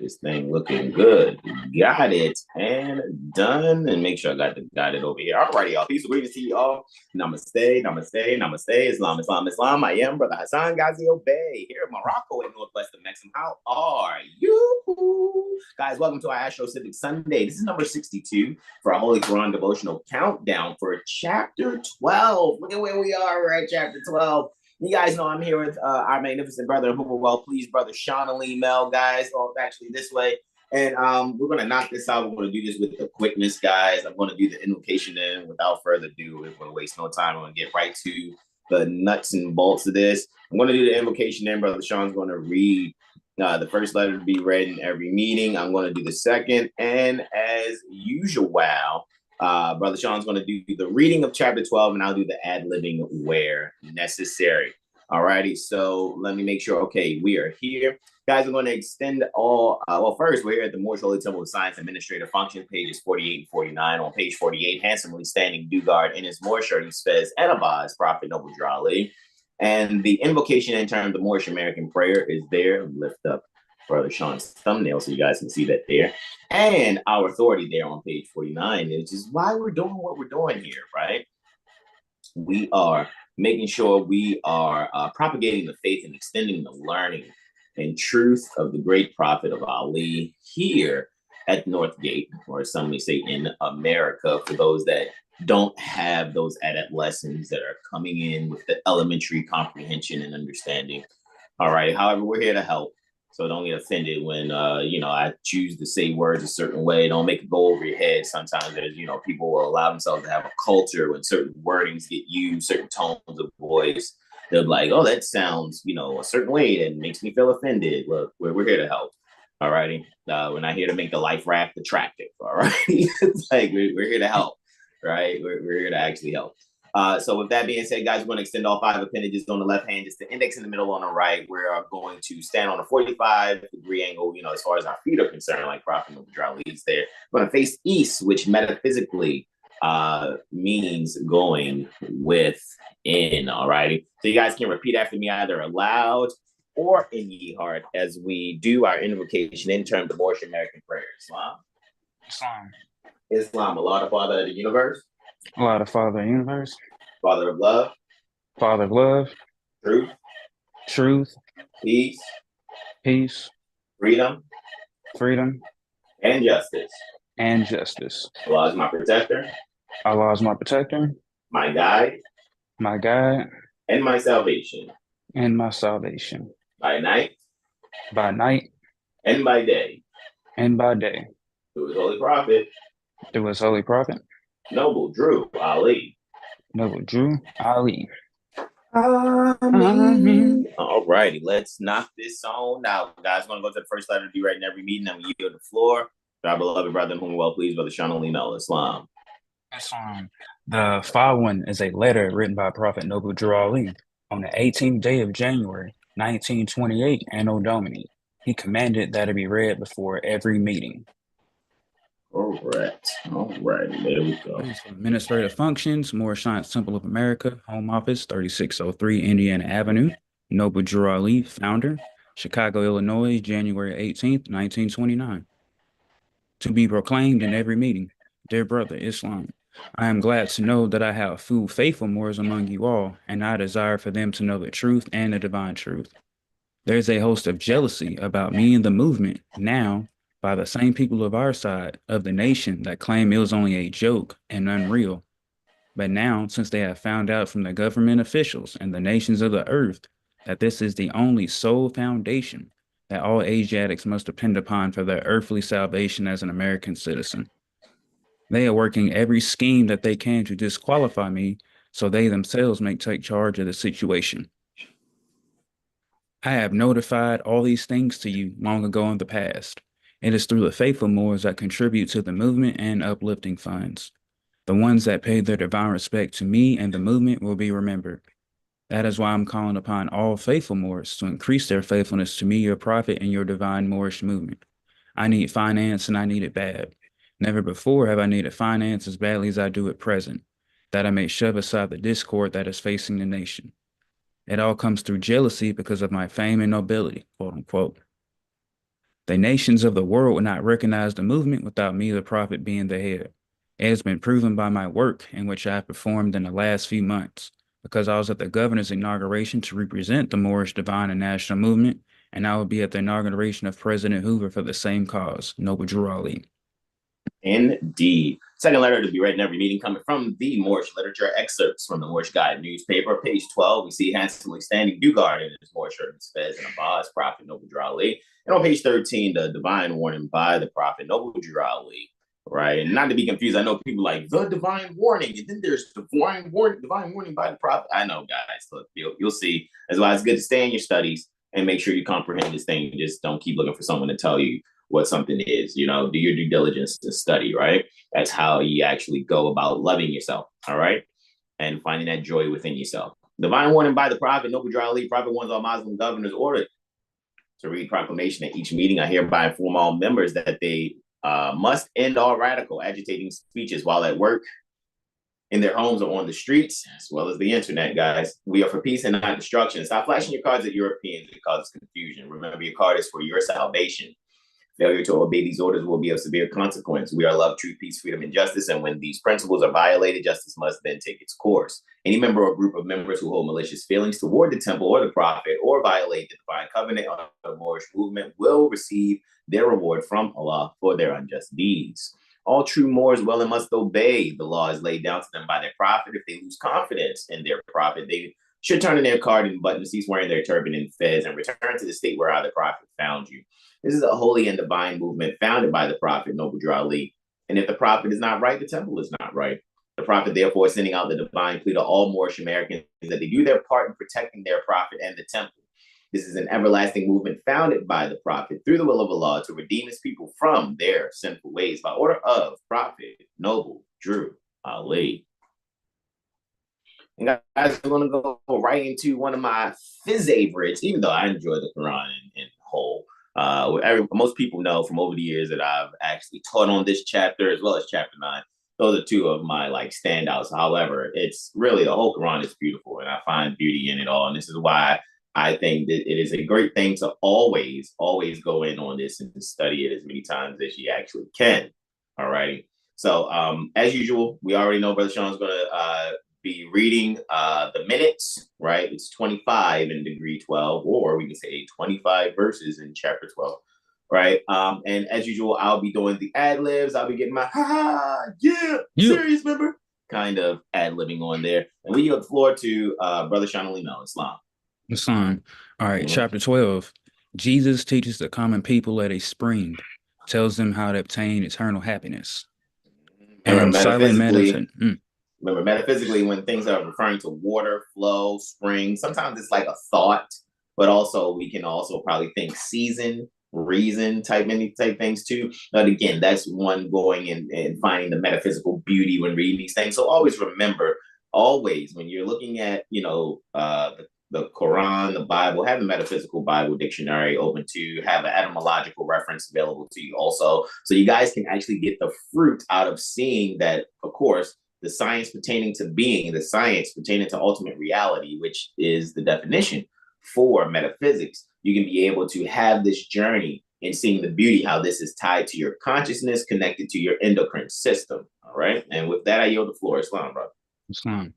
this thing looking good. Got it and done. And make sure I got it over here. All righty, y'all. Peace and greetings to you all. Namaste, namaste, namaste. Islam, Islam, Islam. I am Brother Hasan Ghaziel Bey here in Morocco in northwest of Mexico. How are you? Guys, welcome to our AstroCivics Sunday. This is number 62 for our Holy Koran Devotional Countdown for Chapter 12. Look at where we are. We're at Chapter 12. You guys know I'm here with our magnificent brother, who will well please, Brother Sean Ali Mel, guys. Well, actually this way. And we're going to knock this out. We're going to do this with the quickness, guys. I'm going to do the invocation in without further ado. We're going to waste no time. I'm going to get right to the nuts and bolts of this. I'm going to do the invocation in. Brother Sean's going to read the first letter to be read in every meeting. I'm going to do the second. And as usual, Brother Sean's going to do the reading of chapter 12, and I'll do the ad-libbing where necessary. All righty, so let me make sure. Okay, we are here. Guys, we're going to extend all, well, first, we're here at the Moor Holy Temple of Science Administrative Function, pages 48 and 49. On page 48, handsomely standing Dugard in his Moor shirt, he says, Anabaz, Prophet Noble Drali. And the invocation in terms of the Moorish American prayer is there. Lift up Brother Sean's thumbnail so you guys can see that there. And our authority there on page 49 is just why we're doing what we're doing here, right? We are making sure we are propagating the faith and extending the learning and truth of the great prophet of Ali here at Northgate, or some may say in America, for those that don't have those adept lessons that are coming in with the elementary comprehension and understanding. All right, however, we're here to help. So don't get offended when, I choose to say words a certain way. Don't make it go over your head. Sometimes there's, people will allow themselves to have a culture when certain wordings get used, certain tones of voice. They'll be like, oh, that sounds, a certain way that makes me feel offended. Look, we're here to help. All righty. We're not here to make the life raft attractive. All right. It's like we're here to help, right? We're here to actually help. So with that being said, guys, we're going to extend all 5 appendages on the left hand, just the index in the middle on the right. We're going to stand on a 45-degree angle, as far as our feet are concerned, like Prophet Mudra leads there. We're going to face east, which metaphysically means going within, all righty? So you guys can repeat after me either aloud or in ye heart as we do our invocation in terms of Moorish American prayer. Islam. Islam. Islam, Allah, the Father of the universe. Allah, the Father of the universe. Father of love. Father of love. Truth. Truth. Peace. Peace. Freedom. Freedom. And justice. And justice. Allah is my protector. Allah is my protector. My guide. My guide. And my salvation. And my salvation. By night. By night. And by day. And by day. Through his holy prophet. Through his holy prophet. Noble Drew Ali. Noble Drew Ali. Amen. All righty, let's knock this on now. Guys, we're going to go to the first letter to be read in every meeting, and we yield the floor to our beloved brother, whom well pleased, Brother Sean Ali Mel. Islam. Islam. The following is a letter written by Prophet Noble Drew Ali on the 18th day of January, 1928, Anno Domini. He commanded that it be read before every meeting. All right, there we go. Administrative functions, Moor Science Temple of America, Home Office, 3603 Indiana Avenue. Noble Drew Ali, founder, Chicago, Illinois, January 18th, 1929. To be proclaimed in every meeting. Dear brother, Islam, I am glad to know that I have few faithful Moors among you all, and I desire for them to know the truth and the divine truth. There is a host of jealousy about me and the movement now, by the same people of our side of the nation that claim it was only a joke and unreal. But now, since they have found out from the government officials and the nations of the earth that this is the only sole foundation that all Asiatics must depend upon for their earthly salvation as an American citizen, they are working every scheme that they can to disqualify me so they themselves may take charge of the situation. I have notified all these things to you long ago in the past. It is through the faithful Moors that contribute to the movement and uplifting funds. The ones that paid their divine respect to me and the movement will be remembered. That is why I'm calling upon all faithful Moors to increase their faithfulness to me, your prophet, and your divine Moorish movement. I need finance, and I need it bad. Never before have I needed finance as badly as I do at present, that I may shove aside the discord that is facing the nation. It all comes through jealousy because of my fame and nobility, quote unquote. The nations of the world would not recognize the movement without me, the prophet, being the head. It has been proven by my work in which I have performed in the last few months, because I was at the governor's inauguration to represent the Moorish divine and national movement, and I will be at the inauguration of President Hoover for the same cause, Noble Drew Ali. Indeed. Second letter to be read in every meeting, coming from the Moorish literature, excerpts from the Moorish Guide newspaper, page 12. We see handsomely standing Dugard in his Moorish shirt and fez and a boss, Prophet Noble Drew Ali. And on page 13, the divine warning by the Prophet Noble Drew Ali. Right. And not to be confused, I know people like the divine warning, and then there's divine warning by the Prophet. I know, guys. Look, you'll see. That's why it's good to stay in your studies and make sure you comprehend this thing. Just don't keep looking for someone to tell you what something is. You know, do your due diligence to study, right? That's how you actually go about loving yourself, all right? And finding that joy within yourself. Divine warning by the Prophet Noble Drew Ali. Prophet warns all Muslim governors ordered to read proclamation at each meeting. I hereby inform all members that they must end all radical agitating speeches while at work, in their homes, or on the streets, as well as the internet, guys. We are for peace and not destruction. Stop flashing your cards at Europeans. It causes confusion. Remember, your card is for your salvation. Failure to obey these orders will be of severe consequence. We are love, truth, peace, freedom, and justice. And when these principles are violated, justice must then take its course. Any member or group of members who hold malicious feelings toward the temple or the prophet, or violate the divine covenant or the Moorish movement, will receive their reward from Allah for their unjust deeds. All true Moors will and must obey the laws laid down to them by their prophet. If they lose confidence in their prophet, they should turn in their card and button, cease wearing their turban and fez, and return to the state where the prophet found you. This is a holy and divine movement founded by the Prophet Noble Drew Ali. And if the prophet is not right, the temple is not right. The prophet, therefore, is sending out the divine plea to all Moorish Americans that they do their part in protecting their prophet and the temple. This is an everlasting movement founded by the prophet through the will of Allah to redeem his people from their sinful ways by order of Prophet Noble Drew Ali. And guys, I'm going to go right into one of my favorites, even though I enjoy the Quran in whole. Most people know from over the years that I've actually taught on this chapter as well as chapter 9. Those are two of my standouts. However, it's really, the whole Quran is beautiful, and I find beauty in it all. And this is why I think that it is a great thing to always go in on this and study it as many times as you actually can. All righty. So as usual, we already know Brother Sean's going to be reading the minutes, right? It's 25 in degree 12, or we can say 25 verses in chapter 12, right? And as usual, I'll be doing the ad-libs. I'll be getting my serious member kind of ad-libbing on there. And we give the floor to Brother Sean Alino, Islam. Islam. All right, chapter 12. Jesus teaches the common people at a spring, tells them how to obtain eternal happiness. And silent meditation. Remember, metaphysically, when things are referring to water, flow, spring, sometimes it's like a thought, but also we can also probably think season, reason type things too. But again, that's one going and finding the metaphysical beauty when reading these things. So always remember, when you're looking at, the Quran, the Bible, have the Metaphysical Bible Dictionary open to have an etymological reference available to you also. So you guys can actually get the fruit out of seeing that, of course, the science pertaining to being, the science pertaining to ultimate reality, which is the definition for metaphysics. You can be able to have this journey in seeing the beauty, how this is tied to your consciousness, connected to your endocrine system. All right. And with that, I yield the floor. Islam, brother. Islam.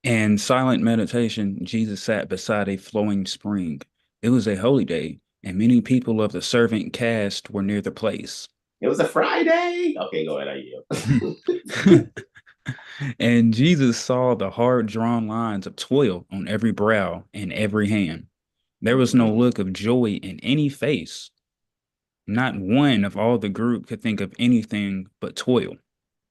In silent meditation, Jesus sat beside a flowing spring. It was a holy day, and many people of the servant caste were near the place. It was a Friday. Okay, go ahead. I yield. And Jesus saw the hard-drawn lines of toil on every brow and every hand. There was no look of joy in any face. Not one of all the group could think of anything but toil.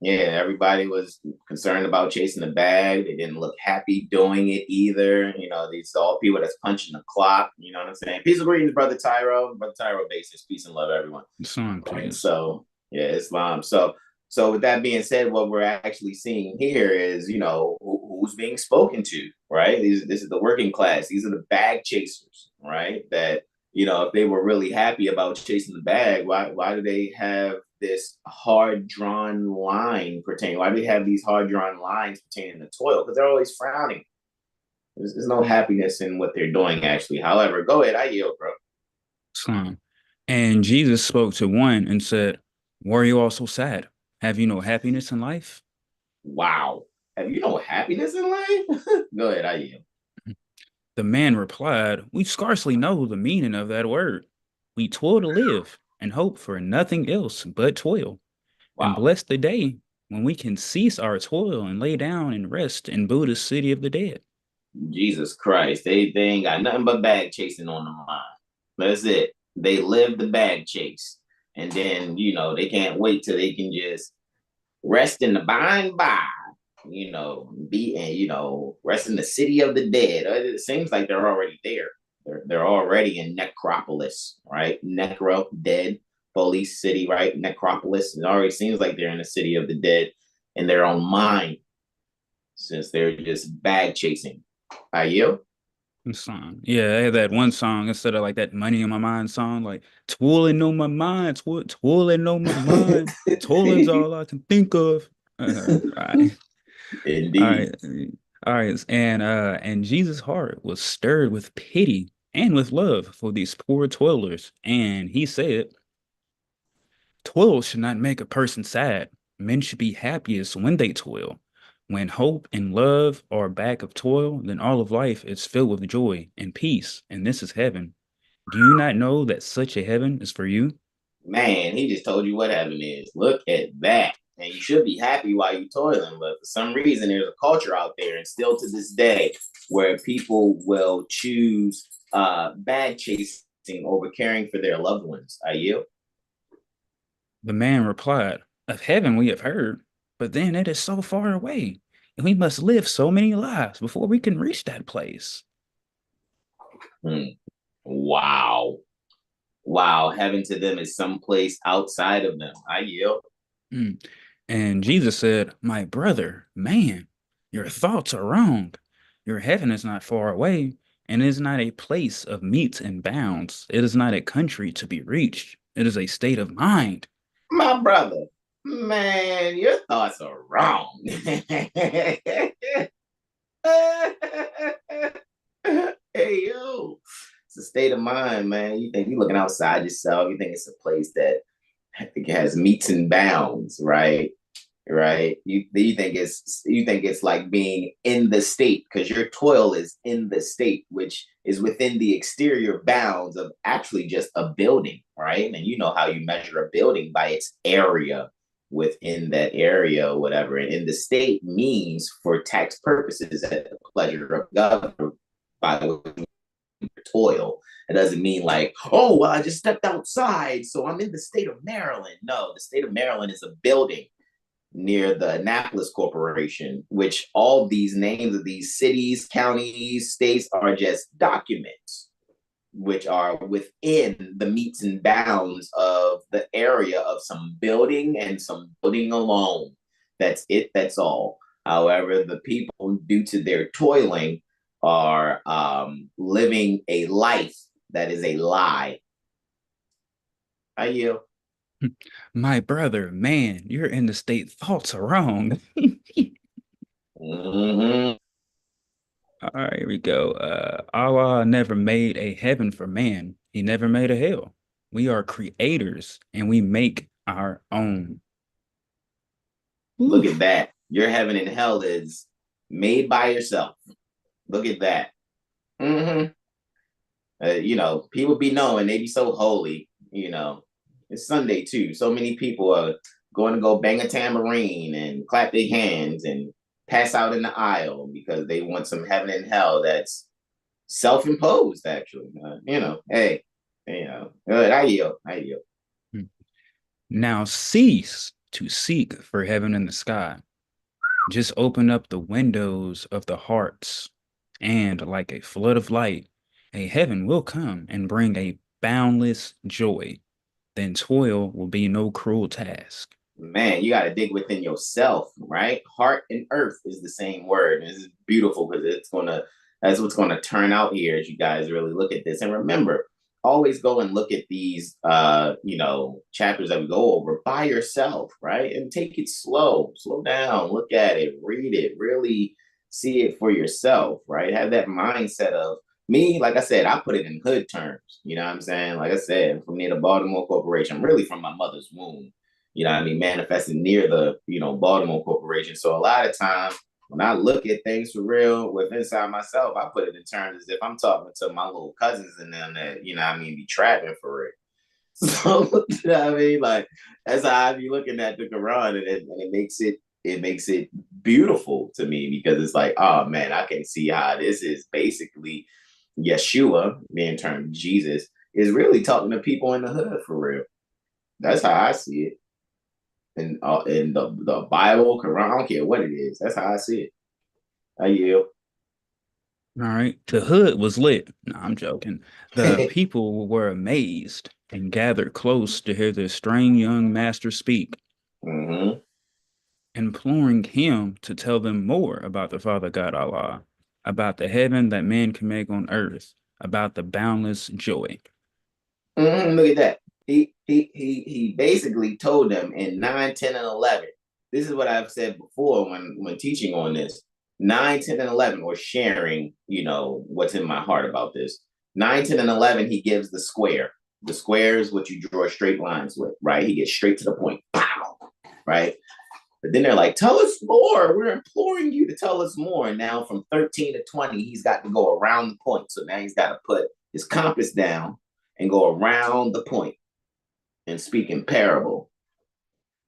Yeah, everybody was concerned about chasing the bag. They didn't look happy doing it either. These all people that's punching the clock. You know what I'm saying? Peace and greetings, Brother Tyrell. Brother Tyrell basis. Peace and love, everyone. Islam, right, so, yeah, Islam. So with that being said, what we're actually seeing here is, who's being spoken to, right? This is the working class. These are the bag chasers, right? That, if they were really happy about chasing the bag, why do they have this hard-drawn line pertaining? Why do they have these hard-drawn lines pertaining to toil? Because they're always frowning. There's no happiness in what they're doing, actually. However, go ahead. I yield, bro. Islam. And Jesus spoke to one and said, "Why are you all so sad? Have you no happiness in life?" Wow. Have you no happiness in life? Go ahead, I yield. The man replied, "We scarcely know the meaning of that word. We toil to live and hope for nothing else but toil. And Wow. bless the day when we can cease our toil and lay down and rest in Buddha's city of the dead." Jesus Christ. They ain't got nothing but bag chasing on the mind. That's it. They live the bag chase. And then, they can't wait till they can just rest in the by and by, be in, rest in the city of the dead. It seems like they're already there. They're already in Necropolis, right? Necro, dead, police city, right? Necropolis. It already seems like they're in the city of the dead in their own mind, since they're just bag chasing. Are you? Song. Yeah, I had that one song instead of like that Money in My Mind song, like twirling on my mind, twirling on my mind, toiling's all I can think of. Right. All Indeed. right. All right. And Jesus' heart was stirred with pity and with love for these poor toilers. And he said, "Toil should not make a person sad. Men should be happiest when they toil. When hope and love are back of toil, then all of life is filled with joy and peace, and this is heaven. Do you not know that such a heaven is for you?" Man, he just told you what heaven is. Look at that. And you should be happy while you're toiling. But for some reason, there's a culture out there, and still to this day, where people will choose bag chasing over caring for their loved ones. Are you? The man replied, "Of heaven we have heard, but then it is so far away, and we must live so many lives before we can reach that place." Hmm. Wow. Wow. Heaven to them is someplace outside of them. I yield. Mm. And Jesus said, "My brother, man, your thoughts are wrong. Your heaven is not far away, and is not a place of metes and bounds. It is not a country to be reached. It is a state of mind." My brother, man, your thoughts are wrong. Hey, yo. It's a state of mind, man. You think you're looking outside yourself. You think it's a place that has meets and bounds, right? Right. You think it's like being in the state, because your toil is in the state, which is within the exterior bounds of actually just a building, right? And you know how you measure a building by its area within that area or whatever. And in the state means for tax purposes at the pleasure of government by toil. It doesn't mean like, oh, well, I just stepped outside, so I'm in the state of Maryland. No, the state of Maryland is a building near the Annapolis Corporation, which all these names of these cities, counties, states are just documents which are within the meets and bounds of the area of some building and some building alone. That's it, that's all. However, the people, due to their toiling, are living a life that is a lie. I yield. My brother, man, you're in the state thoughts are wrong. Mm-hmm. All right, here we go. Allah never made a heaven for man. He never made a hell. We are creators and we make our own. Look Oof. at that. Your heaven and hell is made by yourself. Look at that. Mm-hmm. People be knowing they be so holy. It's Sunday too. So many people are going to go bang a tambourine and clap their hands and pass out in the aisle because they want some heaven and hell that's self-imposed. Actually, hey, good. I yield. I yield. Now cease to seek for heaven in the sky. Just open up the windows of the hearts, and like a flood of light, a heaven will come and bring a boundless joy. Then toil will be no cruel task. Man, you got to dig within yourself, right? Heart and earth is the same word. And this is beautiful because that's what's gonna turn out here as you guys really look at this. And remember, always go and look at these chapters that we go over by yourself, right? And take it slow down, look at it, read it, really see it for yourself, right? Have that mindset of Me, like I said, I put it in hood terms. You know what I'm saying? Like I said, from near the Baltimore Corporation, really from my mother's womb. You know what I mean? Manifested near the, Baltimore Corporation. So a lot of times when I look at things for real with inside myself, I put it in terms as if I'm talking to my little cousins and them that, be trapping for it. So, you know what I mean? Like, that's how I be looking at the Quran, and it makes it beautiful to me, because it's like, oh man, I can see how this is basically Yeshua, being termed Jesus, is really talking to people in the hood for real. That's how I see it. And in the Bible, Quran, I don't care what it is. That's how I see it. I yield. All right. The hood was lit. No, I'm joking. The people were amazed and gathered close to hear the strange young master speak, Mm-hmm. imploring him to tell them more about the Father God Allah, about the heaven that man can make on earth, about the boundless joy. Mm-hmm. Look at that. He basically told them in 9, 10, and 11. This is what I've said before when teaching on this. 9, 10, and 11, or sharing, what's in my heart about this. 9, 10, and 11, he gives the square. The square is what you draw straight lines with, right? He gets straight to the point. Pow! Right? But then they're like, tell us more. We're imploring you to tell us more. And now from 13 to 20, he's got to go around the point. So now he's got to put his compass down and go around the point and speak in parable,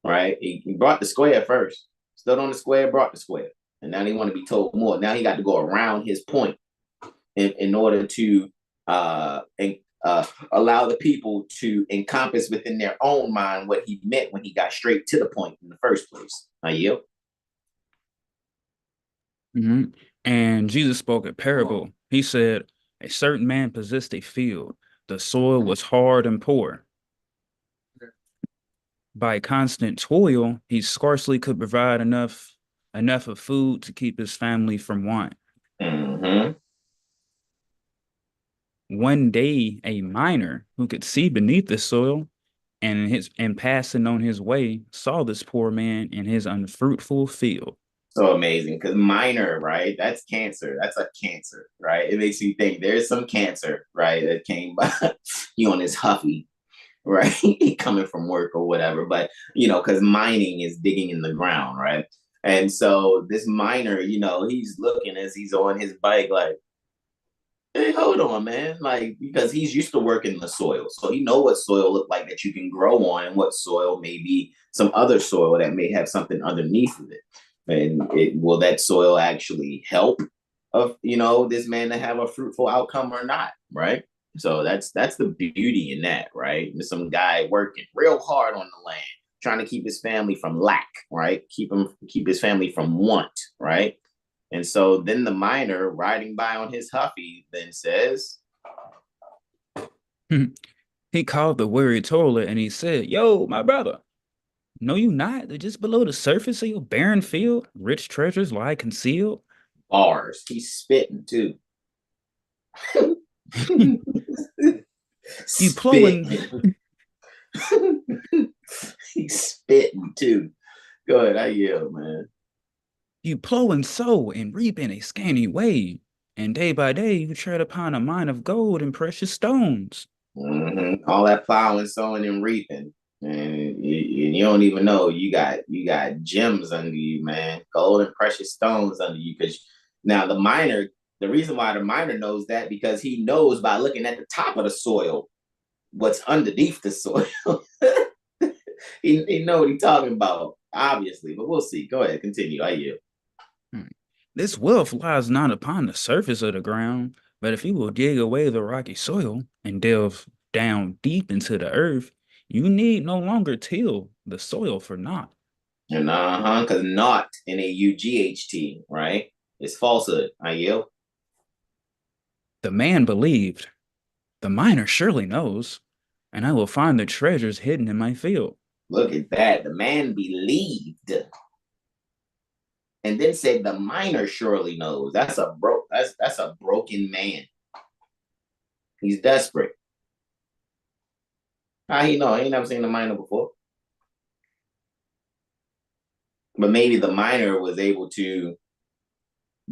right? He brought the square first, stood on the square, brought the square. And now he want to be told more. Now he got to go around his point in order to allow the people to encompass within their own mind what he meant when he got straight to the point in the first place. I yield. Mm-hmm. And Jesus spoke a parable. He said, a certain man possessed a field. The soil was hard and poor. By constant toil, he scarcely could provide enough of food to keep his family from want. Mm-hmm. One day, a miner who could see beneath the soil and passing on his way saw this poor man in his unfruitful field. So amazing, because minor, right? That's cancer. That's a cancer, right? It makes you think there's some cancer, right? That came by you on his huffy, right? Coming from work or whatever. But because mining is digging in the ground, right? And so this miner, he's looking as he's on his bike, like, hey, hold on, man. Like, because he's used to working the soil. So he know what soil look like that you can grow on, and what soil may be some other soil that may have something underneath of it. And will that soil actually help of this man to have a fruitful outcome or not, right? So that's the beauty in that, right? There's some guy working real hard on the land, trying to keep his family from lack, right? Keep his family from want, right? And so then the miner riding by on his huffy then says, He called the weary toiler and he said, yo, my brother, know you not that just below the surface of your barren field, rich treasures lie concealed? bars. He's spitting too. You plowing, Spitting. He's spitting too. Go ahead, I yell, man. you plow and sow and reap in a scanty way, and day by day you tread upon a mine of gold and precious stones. Mm-hmm. All that plowing, sowing, and reaping, and you don't even know you got gems under you, man. Gold and precious stones under you. Because now the reason why the miner knows that, because he knows by looking at the top of the soil what's underneath the soil. he know what he's talking about, obviously. But we'll see. Go ahead, continue. I yield. This wealth lies not upon the surface of the ground, but if you will dig away the rocky soil and delve down deep into the earth, you need no longer till the soil for naught. And because not in a UGHT, right? It's falsehood. I yield. The man believed, the miner surely knows, and I will find the treasures hidden in my field. Look at that. The man believed, and then said the miner surely knows. That's a broken man. He's desperate. How he know? He ain't never seen the miner before. But maybe the miner was able to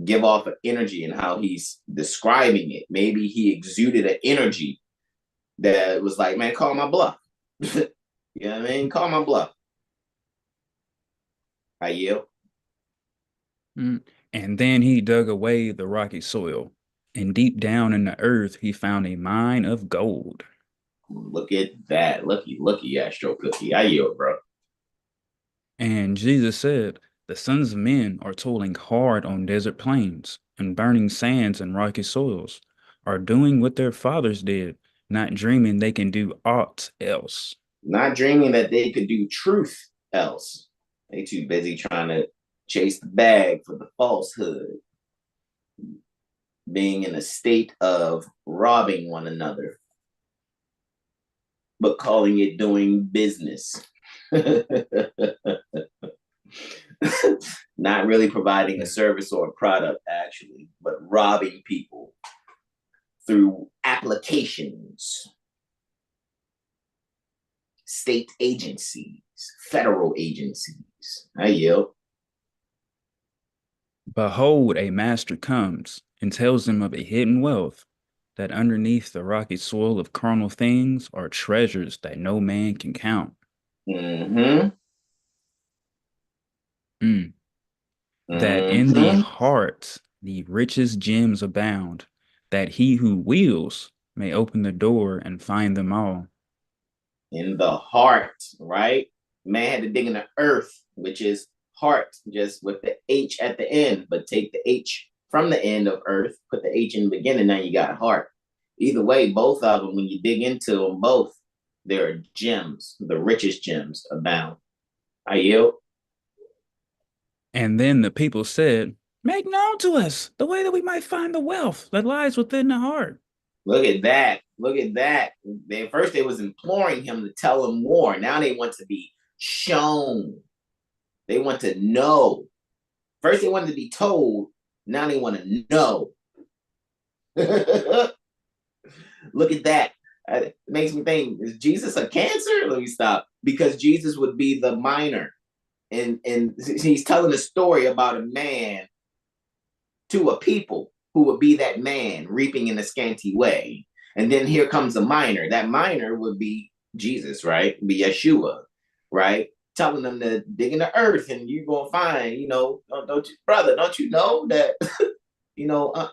give off an energy and how he's describing it. Maybe he exuded an energy that was like, man, call my bluff. You know what I mean? Call my bluff. I yield. And then he dug away the rocky soil, and deep down in the earth he found a mine of gold. Look at that. Looky, Astro Cookie. I yield, bro. And Jesus said, the sons of men are toiling hard on desert plains, and burning sands and rocky soils, are doing what their fathers did, not dreaming they can do aught else. Not dreaming that they could do truth else. They too busy trying to chase the bag for the falsehood. Being in a state of robbing one another, but calling it doing business. Not really providing a service or a product, actually, but robbing people through applications, state agencies, federal agencies. I yield. Behold, a master comes and tells them of a hidden wealth, that underneath the rocky soil of carnal things are treasures that no man can count. Mm-hmm. That in the heart the richest gems abound, that he who wills may open the door and find them all. In the heart, right? Man had to dig in the earth, which is heart, just with the H at the end, but take the H from the end of earth, put the H in the beginning, now you got heart. Either way, both of them, when you dig into them both, there are gems, the richest gems abound. I yield. And then the people said, make known to us the way that we might find the wealth that lies within the heart. Look at that. Look at that. First they was imploring him to tell them more. Now they want to be shown. They want to know. First they wanted to be told. Now they want to know. Look at that. It makes me think, is Jesus a Cancer? Let me stop. Because Jesus would be the miner. And he's telling a story about a man to a people who would be that man reaping in a scanty way. And then here comes a miner. That miner would be Jesus, right? Be Yeshua, right? Telling them to dig in the earth and you're going to find, don't you, brother, don't you know that,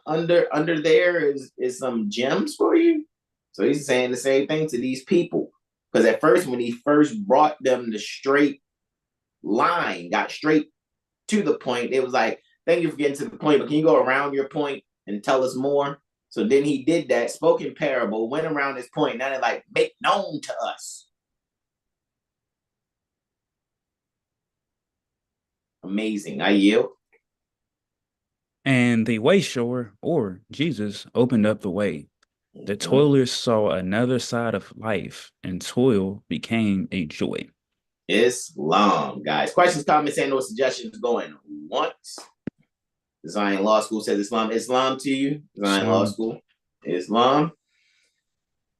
under there is some gems for you? So he's saying the same thing to these people. Because at first, when he first brought them the straight line, got straight to the point, it was like, thank you for getting to the point, but can you go around your point and tell us more? So then he did that, spoke in parable, went around his point. Now they're like, make known to us. Amazing. I yield. And the wayshower, or Jesus, opened up the way. The toilers saw another side of life, and toil became a joy. Islam, guys. Questions, comments, and or suggestions going once. Zion Law School says Islam. Islam to you. Zion Law School. Islam.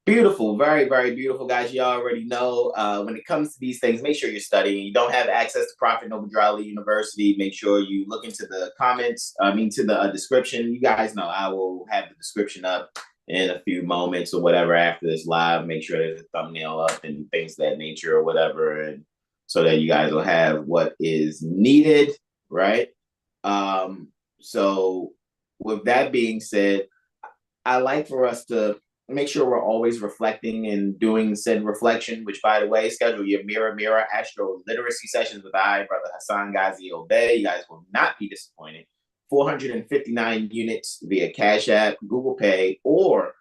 Beautiful. Very, very beautiful, guys. You already know when it comes to these things, make sure you're studying. You don't have access to Prophet Noble Drew University. Make sure you look into the comments, to the description. You guys know I will have the description up in a few moments or whatever after this live. Make sure there's a thumbnail up and things of that nature or whatever. And so that you guys will have what is needed, right? So with that being said, I like for us to make sure we're always reflecting and doing said reflection, which, by the way, schedule your Mirror AstroLiteracy sessions with Brother Hasan Ghaziel Bey. You guys will not be disappointed. 459 units via CashApp, Google Pay, or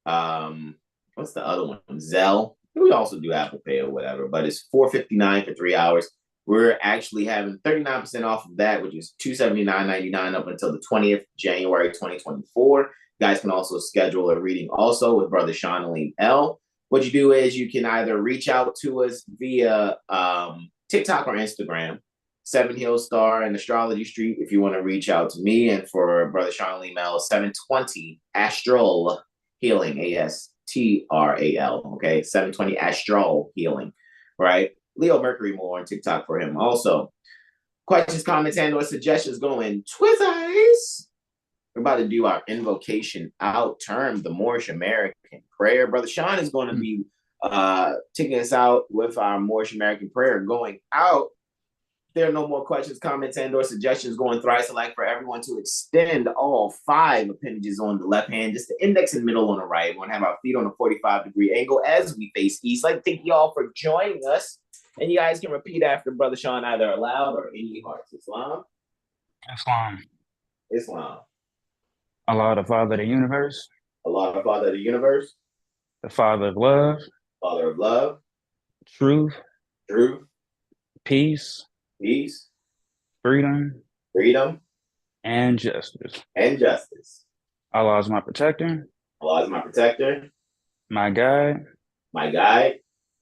what's the other one? Zelle. We also do Apple Pay or whatever, but it's $459 for 3 hours. We're actually having 39% off of that, which is $279.99 up until the 20th January 2024. You guys can also schedule a reading also with Brother Sean L. What you do is you can either reach out to us via TikTok or Instagram, 7 Hill Star and Astrology Street if you want to reach out to me, and for Brother Sean L, 720 Astral Healing, ASTRAL, okay? 720 Astral Healing, right? Leo Mercury Moor on TikTok for him also. Questions, comments, and or suggestions going Twizzers. We're about to do our invocation out term, the Moorish American prayer. Brother Sean is going to be taking us out with our Moorish American prayer going out. There are no more questions, comments, and/or suggestions going thrice alike for everyone to extend all 5 appendages on the left hand, just the index and middle on the right. We're going to have our feet on a 45-degree angle as we face east. I'd like to thank y'all for joining us. And you guys can repeat after Brother Sean either aloud or in your hearts. Islam. Islam. Islam. Allah, the Father of the universe. Allah, the Father of the universe. The Father of love. Father of love. Truth. Truth. Peace. Peace. Freedom. Freedom. And justice. And justice. Allah is my protector. Allah is my protector. My guide. My guide.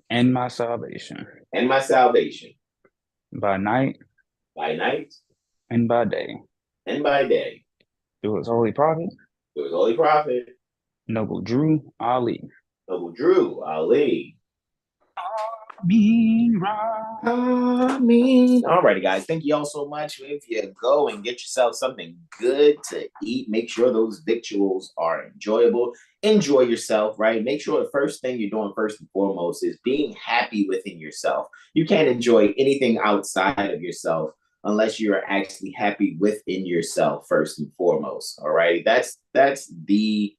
And my salvation. And my salvation. By night. By night. And by day. And by day. Through his holy prophet. Through his holy prophet. Noble Drew Ali. Noble Drew Ali. Ameen. Ameen. Alrighty, guys. Thank you all so much. If you go and get yourself something good to eat, make sure those victuals are enjoyable. Enjoy yourself, right? Make sure the first thing you're doing first and foremost is being happy within yourself. You can't enjoy anything outside of yourself unless you're actually happy within yourself first and foremost. All right. That's the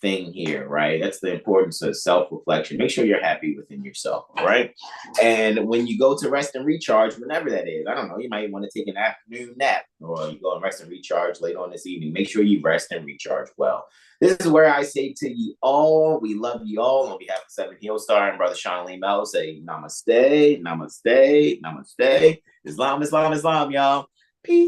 thing here, right? That's the importance of self-reflection. Make sure you're happy within yourself. All right. And when you go to rest and recharge, whenever that is, I don't know, you might want to take an afternoon nap, or you go and rest and recharge later on this evening. Make sure you rest and recharge well. This is where I say to you all, we love you all. On behalf of 7 Heel Star and Brother Sean Lee Mello, say namaste, namaste, namaste. Islam, Islam, Islam, y'all.